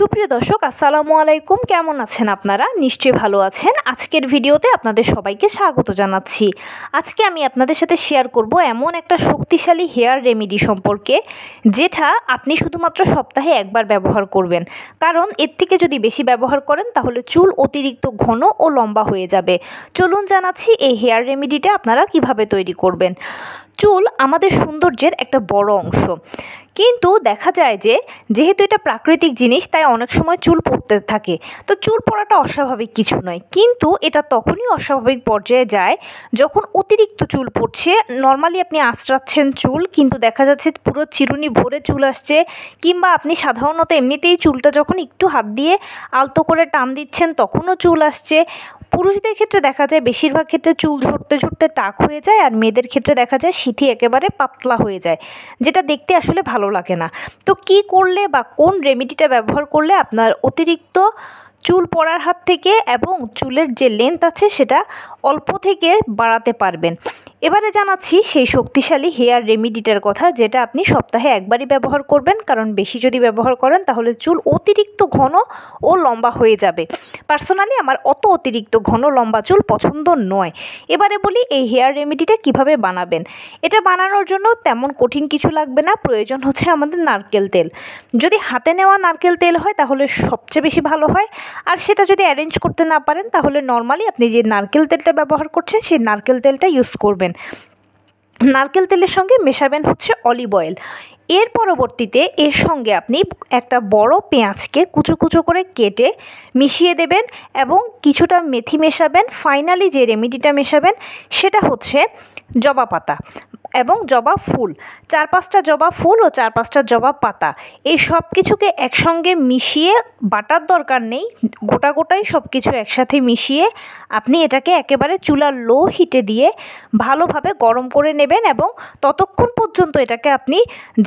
সুপ্রিয় দর্শক আসসালামু আলাইকুম, কেমন আছেন আপনারা? নিশ্চয়ই ভালো আছেন। আজকের ভিডিওতে আপনাদের সবাইকে স্বাগত জানাচ্ছি। আজকে আমি আপনাদের সাথে শেয়ার করব এমন একটা শক্তিশালী হেয়ার রেমেডি সম্পর্কে, যেটা আপনি শুধুমাত্র সপ্তাহে একবার ব্যবহার করবেন। কারণ এর থেকে যদি বেশি ব্যবহার করেন তাহলে চুল অতিরিক্ত ঘন ও লম্বা হয়ে যাবে। চলুন জানাচ্ছি এই হেয়ার রেমেডিটা আপনারা কিভাবে তৈরি করবেন। চুল আমাদের সৌন্দর্যের একটা বড় অংশ, কিন্তু দেখা যায় যেহেতু এটা প্রাকৃতিক জিনিস তাই অনেক সময় চুল পড়তে থাকে। তো চুল পড়াটা অস্বাভাবিক কিছু নয়, কিন্তু এটা তখনই অস্বাভাবিক পর্যায়ে যায় যখন অতিরিক্ত চুল পড়ছে। নর্মালি আপনি আঁচড়াচ্ছেন চুল, কিন্তু দেখা যাচ্ছে পুরো চিরুনি ভরে চুল আসছে, কিংবা আপনি সাধারণত এমনিতেই চুলটা যখন একটু হাত দিয়ে আলতো করে টান দিচ্ছেন তখনও চুল আসছে। পুরুষদের ক্ষেত্রে দেখা যায় বেশিরভাগ ক্ষেত্রে চুল ঝরতে ঝরতে টাক হয়ে যায়, আর মেয়েদের ক্ষেত্রে দেখা যায় সিথি একেবারে পাতলা হয়ে যায়, যেটা দেখতে আসলে ভালো লাগে না। তো কি করলে বা কোন রেমেডিটা ব্যবহার করলে আপনার অতিরিক্ত চুল পড়ার হাত থেকে এবং চুলের যে লেন্থ আছে সেটা অল্প থেকে বাড়াতে পারবেন। এবারে জানাচ্ছি সেই শক্তিশালী হেয়ার রেমেডিটার কথা, যেটা আপনি সপ্তাহে একবারই ব্যবহার করবেন। কারণ বেশি যদি ব্যবহার করেন তাহলে চুল অতিরিক্ত ঘন ও লম্বা হয়ে যাবে। পার্সোনালি আমার অত অতিরিক্ত ঘন লম্বা চুল পছন্দ নয়। এবারে বলি এই হেয়ার রেমেডিটা কিভাবে বানাবেন। এটা বানানোর জন্য তেমন কঠিন কিছু লাগবে না, প্রয়োজন হচ্ছে আমাদের নারকেল তেল। যদি হাতে নেওয়া নারকেল তেল হয় তাহলে সবচেয়ে বেশি ভালো হয়, আর সেটা যদি অ্যারেঞ্জ করতে না পারেন তাহলে নর্মালি আপনি যে নারকেল তেলটা ব্যবহার করছেন সেই নারকেল তেলটা ইউজ করবেন। নারকেল তেলের সঙ্গে মেশাবেন হচ্ছে অলিভ অয়েল। এর পরবর্তীতে এর সঙ্গে আপনি একটা বড় পেঁয়াজকে কুচো কুচো করে কেটে মিশিয়ে দেবেন এবং কিছুটা মেথি মেশাবেন। ফাইনালি যে রেমেডিটা মেশাবেন সেটা হচ্ছে জবা পাতা এবং জবা ফুল, 4-5টা জবা ফুল ও 4-5টা জবা পাতা। এই সব কিছুকে একসঙ্গে মিশিয়ে বাটার দরকার নেই, গোটা গোটাই সব কিছু একসাথে মিশিয়ে আপনি এটাকে একেবারে চুলার লো হিটে দিয়ে ভালোভাবে গরম করে নেবেন এবং ততক্ষণ পর্যন্ত এটাকে আপনি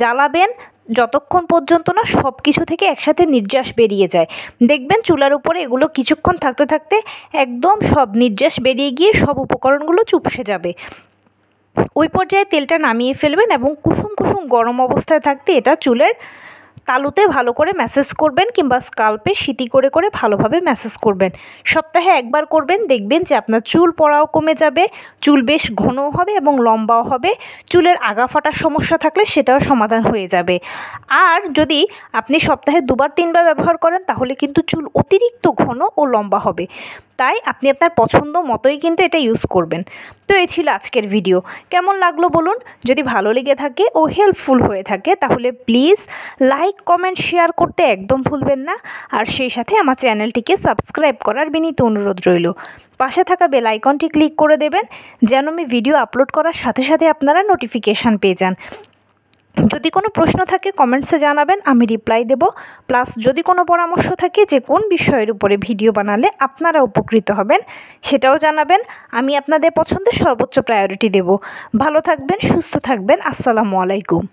জ্বালাবেন যতক্ষণ পর্যন্ত না সব কিছু থেকে একসাথে নির্যাস বেরিয়ে যায়। দেখবেন চুলার উপরে এগুলো কিছুক্ষণ থাকতে থাকতে একদম সব নির্যাস বেরিয়ে গিয়ে সব উপকরণগুলো চুপসে যাবে। ওই পর্যায়ে তেলটা নামিয়ে ফেলবেন এবং কুসুম কুসুম গরম অবস্থায় থাকতে এটা চুলের তালুতে ভালো করে ম্যাসেজ করবেন, কিংবা স্কাল্পে সিটি করে করে ভালোভাবে ম্যাসেজ করবেন। সপ্তাহে একবার করবেন, দেখবেন যে আপনার চুল পড়াও কমে যাবে, চুল বেশ ঘনও হবে এবং লম্বাও হবে। চুলের আগা ফাটার সমস্যা থাকলে সেটাও সমাধান হয়ে যাবে। আর যদি আপনি সপ্তাহে 2-3বার ব্যবহার করেন তাহলে কিন্তু চুল অতিরিক্ত ঘন ও লম্বা হবে। তাই আপনি আপনার পছন্দ মতোই কিন্তু এটা ইউজ করবেন। তো এই ছিল আজকের ভিডিও। কেমন লাগলো বলুন। যদি ভালো লেগে থাকে ও হেল্পফুল হয়ে থাকে তাহলে প্লিজ লাইক, কমেন্ট, শেয়ার করতে একদম ভুলবেন না। আর সেই সাথে আমার চ্যানেলটিকে সাবস্ক্রাইব করার বিনীত অনুরোধ রইল। পাশে থাকা বেল আইকনটি ক্লিক করে দেবেন যেন আমি ভিডিও আপলোড করার সাথে সাথে আপনারা নোটিফিকেশান পেয়ে যান। যদি কোনো প্রশ্ন থাকে কমেন্টসে জানাবেন, আমি রিপ্লাই দেব। প্লাস যদি কোনো পরামর্শ থাকে যে কোন বিষয়ের উপরে ভিডিও বানালে আপনারা উপকৃত হবেন সেটাও জানাবেন। আমি আপনাদের পছন্দের সর্বোচ্চ প্রায়োরিটি দেব। ভালো থাকবেন, সুস্থ থাকবেন। আসসালামু আলাইকুম।